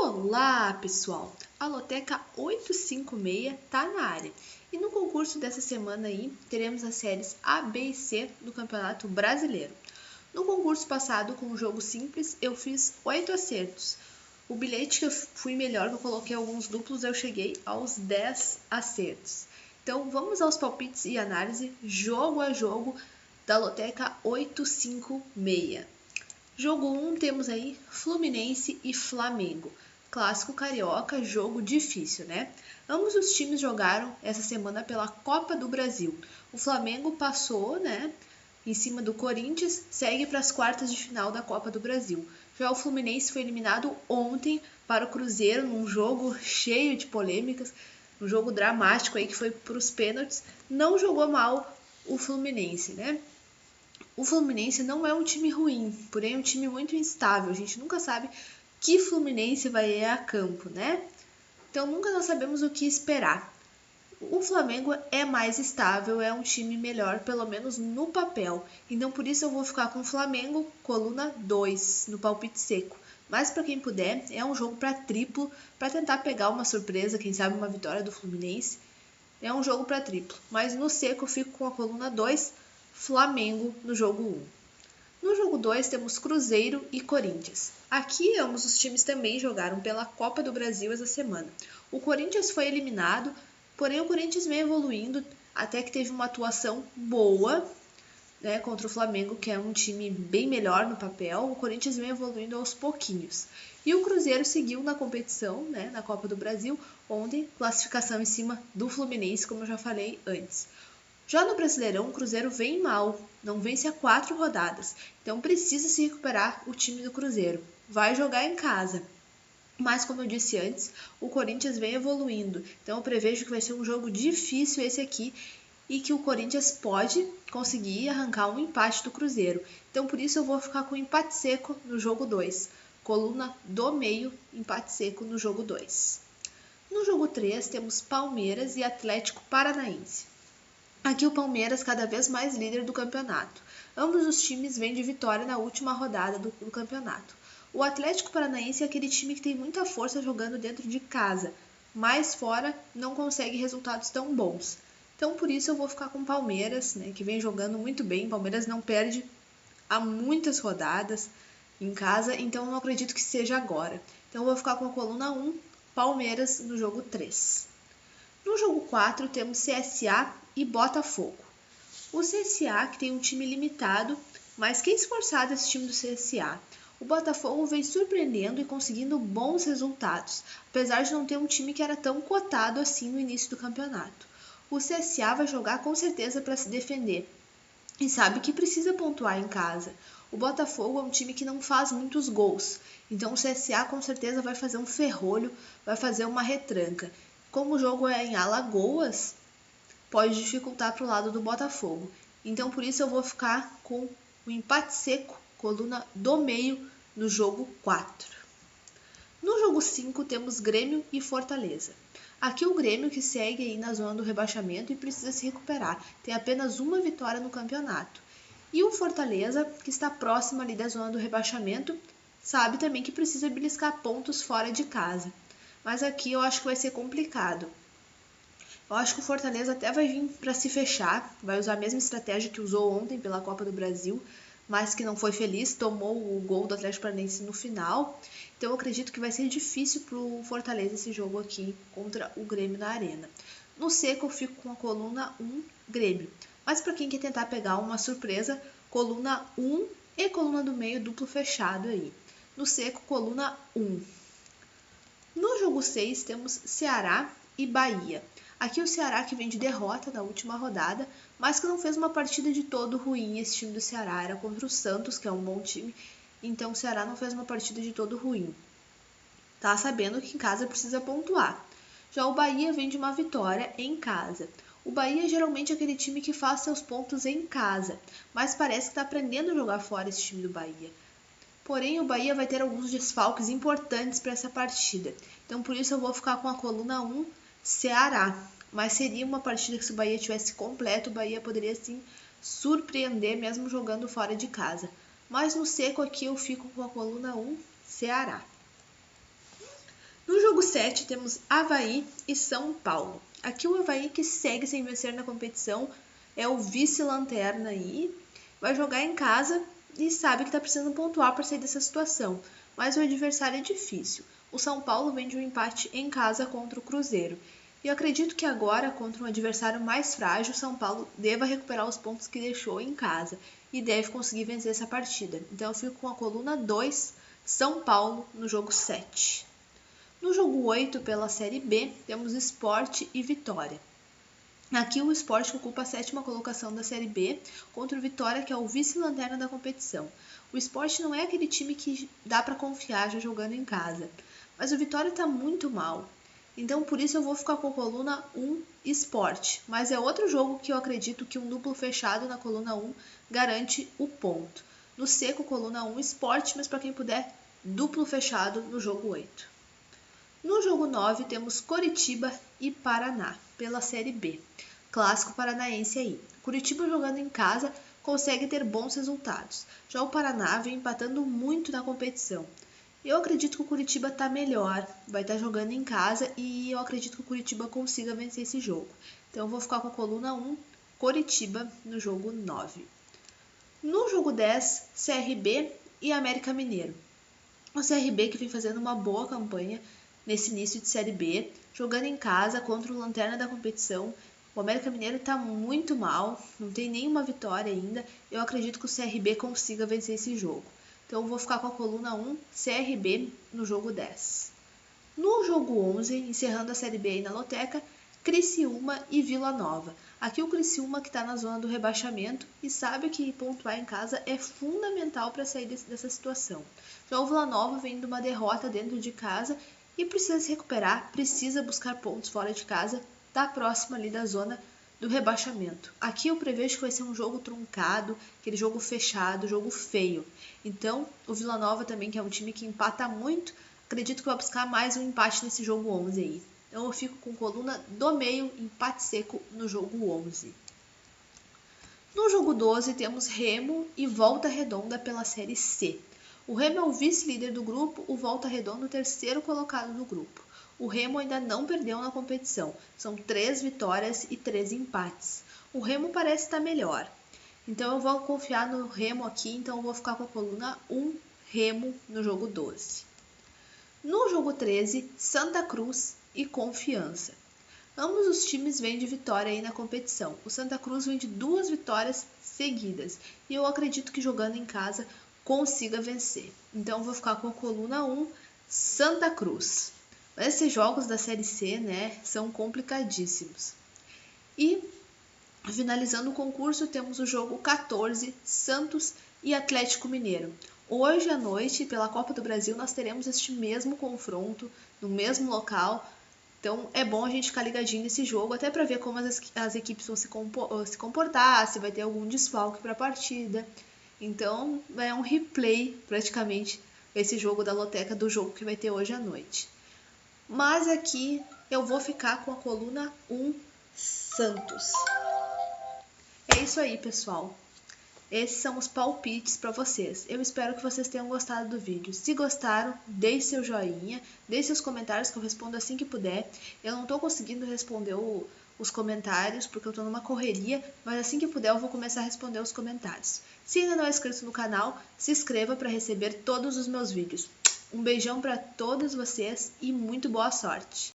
Olá, pessoal! A Loteca 856 tá na área. E no concurso dessa semana aí, teremos as séries A, B e C do Campeonato Brasileiro. No concurso passado, com o jogo simples, eu fiz 8 acertos. O bilhete que eu fui melhor, que eu coloquei alguns duplos, eu cheguei aos 10 acertos. Então, vamos aos palpites e análise, jogo a jogo, da Loteca 856. Jogo 1 temos aí Fluminense e Flamengo. Clássico carioca, jogo difícil, né? Ambos os times jogaram essa semana pela Copa do Brasil. O Flamengo passou, né, em cima do Corinthians, segue para as quartas de final da Copa do Brasil. Já o Fluminense foi eliminado ontem para o Cruzeiro num jogo cheio de polêmicas, um jogo dramático aí que foi para os pênaltis. Não jogou mal o Fluminense, né? O Fluminense não é um time ruim, porém é um time muito instável. A gente nunca sabe que Fluminense vai ir a campo, né? Então nunca nós sabemos o que esperar. O Flamengo é mais estável, é um time melhor, pelo menos no papel. Então por isso eu vou ficar com o Flamengo, coluna 2, no palpite seco. Mas para quem puder, é um jogo para triplo, para tentar pegar uma surpresa, quem sabe uma vitória do Fluminense. É um jogo para triplo, mas no seco eu fico com a coluna 2, Flamengo no jogo 1. No jogo 2 temos Cruzeiro e Corinthians. Aqui ambos os times também jogaram pela Copa do Brasil essa semana. O Corinthians foi eliminado, porém o Corinthians vem evoluindo, até que teve uma atuação boa, né, contra o Flamengo, que é um time bem melhor no papel. O Corinthians vem evoluindo aos pouquinhos. E o Cruzeiro seguiu na competição, né, na Copa do Brasil, ontem, classificação em cima do Fluminense, como eu já falei antes. Já no Brasileirão, o Cruzeiro vem mal, não vence há 4 rodadas, então precisa se recuperar o time do Cruzeiro. Vai jogar em casa, mas como eu disse antes, o Corinthians vem evoluindo, então eu prevejo que vai ser um jogo difícil esse aqui e que o Corinthians pode conseguir arrancar um empate do Cruzeiro. Então por isso eu vou ficar com um empate seco no jogo 2, coluna do meio, empate seco no jogo 2. No jogo 3 temos Palmeiras e Atlético Paranaense. Aqui o Palmeiras cada vez mais líder do campeonato. Ambos os times vêm de vitória na última rodada do campeonato. O Atlético Paranaense é aquele time que tem muita força jogando dentro de casa, mas fora não consegue resultados tão bons. Então por isso eu vou ficar com o Palmeiras, né, que vem jogando muito bem. O Palmeiras não perde há muitas rodadas em casa, então não acredito que seja agora. Então eu vou ficar com a coluna 1, Palmeiras no jogo 3. No jogo 4 temos CSA e Botafogo. O CSA, que tem um time limitado, mas que é esforçado esse time do CSA. O Botafogo vem surpreendendo e conseguindo bons resultados, apesar de não ter um time que era tão cotado assim no início do campeonato. O CSA vai jogar com certeza para se defender e sabe que precisa pontuar em casa. O Botafogo é um time que não faz muitos gols, então o CSA com certeza vai fazer um ferrolho, vai fazer uma retranca. Como o jogo é em Alagoas, pode dificultar para o lado do Botafogo. Então, por isso, eu vou ficar com o empate seco, coluna do meio, no jogo 4. No jogo 5, temos Grêmio e Fortaleza. Aqui o Grêmio que segue aí na zona do rebaixamento e precisa se recuperar. Tem apenas uma vitória no campeonato. E o Fortaleza, que está próximo ali da zona do rebaixamento, sabe também que precisa beliscar pontos fora de casa. Mas aqui eu acho que vai ser complicado. Eu acho que o Fortaleza até vai vir para se fechar, vai usar a mesma estratégia que usou ontem pela Copa do Brasil, mas que não foi feliz, tomou o gol do Atlético Paranaense no final. Então eu acredito que vai ser difícil para o Fortaleza esse jogo aqui contra o Grêmio na Arena. No seco eu fico com a coluna 1, Grêmio. Mas para quem quer tentar pegar uma surpresa, coluna 1 e coluna do meio duplo fechado aí. No seco, coluna 1. No jogo 6 temos Ceará e Bahia. Aqui o Ceará que vem de derrota na última rodada, mas que não fez uma partida de todo ruim. Esse time do Ceará era contra o Santos, que é um bom time, então o Ceará não fez uma partida de todo ruim. Tá sabendo que em casa precisa pontuar. Já o Bahia vem de uma vitória em casa. O Bahia geralmente é aquele time que faz seus pontos em casa, mas parece que está aprendendo a jogar fora esse time do Bahia. Porém, o Bahia vai ter alguns desfalques importantes para essa partida. Então, por isso eu vou ficar com a coluna 1, Ceará. Mas seria uma partida que se o Bahia tivesse completo, o Bahia poderia sim surpreender mesmo jogando fora de casa. Mas no seco aqui eu fico com a coluna 1, Ceará. 7 temos Avaí e São Paulo. Aqui o Avaí, que segue sem vencer na competição, é o vice-lanterna aí, vai jogar em casa e sabe que está precisando pontuar para sair dessa situação, mas o adversário é difícil. O São Paulo vem de um empate em casa contra o Cruzeiro. E eu acredito que agora, contra um adversário mais frágil, o São Paulo deva recuperar os pontos que deixou em casa e deve conseguir vencer essa partida. Então eu fico com a coluna 2, São Paulo, no jogo 7. No jogo 8, pela Série B, temos Sport e Vitória. Aqui o Sport ocupa a 7ª colocação da Série B contra o Vitória, que é o vice-lanterna da competição. O Sport não é aquele time que dá para confiar já jogando em casa, mas o Vitória está muito mal. Então por isso eu vou ficar com a coluna 1 Sport, mas é outro jogo que eu acredito que um duplo fechado na coluna 1 garante o ponto. No seco, coluna 1 Sport, mas para quem puder, duplo fechado no jogo 8. No jogo 9 temos Coritiba e Paraná, pela Série B. Clássico paranaense aí. Coritiba jogando em casa consegue ter bons resultados. Já o Paraná vem empatando muito na competição. Eu acredito que o Coritiba está melhor, vai estar jogando em casa e eu acredito que o Coritiba consiga vencer esse jogo. Então eu vou ficar com a coluna 1, Coritiba, no jogo 9. No jogo 10, CRB e América Mineiro. O CRB que vem fazendo uma boa campanha nesse início de Série B, jogando em casa contra o lanterna da competição. O América Mineiro está muito mal, não tem nenhuma vitória ainda. Eu acredito que o CRB consiga vencer esse jogo. Então eu vou ficar com a coluna 1, CRB, no jogo 10. No jogo 11, encerrando a Série B aí na loteca, Criciúma e Vila Nova. Aqui o Criciúma que está na zona do rebaixamento e sabe que pontuar em casa é fundamental para sair dessa situação. Já o Vila Nova vem de uma derrota dentro de casa e precisa se recuperar, precisa buscar pontos fora de casa, tá próximo ali da zona do rebaixamento. Aqui eu prevejo que vai ser um jogo truncado, aquele jogo fechado, jogo feio. Então, o Vila Nova também, que é um time que empata muito, acredito que vai buscar mais um empate nesse jogo 11 aí. Então eu fico com coluna do meio, empate seco no jogo 11. No jogo 12 temos Remo e Volta Redonda pela Série C. O Remo é o vice-líder do grupo, o Volta Redonda o terceiro colocado do grupo. O Remo ainda não perdeu na competição, são 3 vitórias e 3 empates. O Remo parece estar melhor, então eu vou confiar no Remo aqui, então eu vou ficar com a coluna 1, Remo, no jogo 12. No jogo 13, Santa Cruz e Confiança. Ambos os times vêm de vitória aí na competição. O Santa Cruz vem de 2 vitórias seguidas e eu acredito que jogando em casa consiga vencer. Então eu vou ficar com a coluna 1, Santa Cruz. Esses jogos da Série C, né, são complicadíssimos. E finalizando o concurso, temos o jogo 14, Santos e Atlético Mineiro. Hoje à noite, pela Copa do Brasil, nós teremos este mesmo confronto, no mesmo local. Então é bom a gente ficar ligadinho nesse jogo, até para ver como as equipes vão se comportar, se vai ter algum desfalque para a partida. Então é um replay, praticamente, esse jogo da loteca do jogo que vai ter hoje à noite. Mas aqui eu vou ficar com a coluna 1, Santos. É isso aí, pessoal. Esses são os palpites para vocês. Eu espero que vocês tenham gostado do vídeo. Se gostaram, deixe seu joinha, deixe seus comentários que eu respondo assim que puder. Eu não estou conseguindo responder os comentários porque eu estou numa correria, mas assim que puder eu vou começar a responder os comentários. Se ainda não é inscrito no canal, se inscreva para receber todos os meus vídeos. Um beijão para todos vocês e muito boa sorte!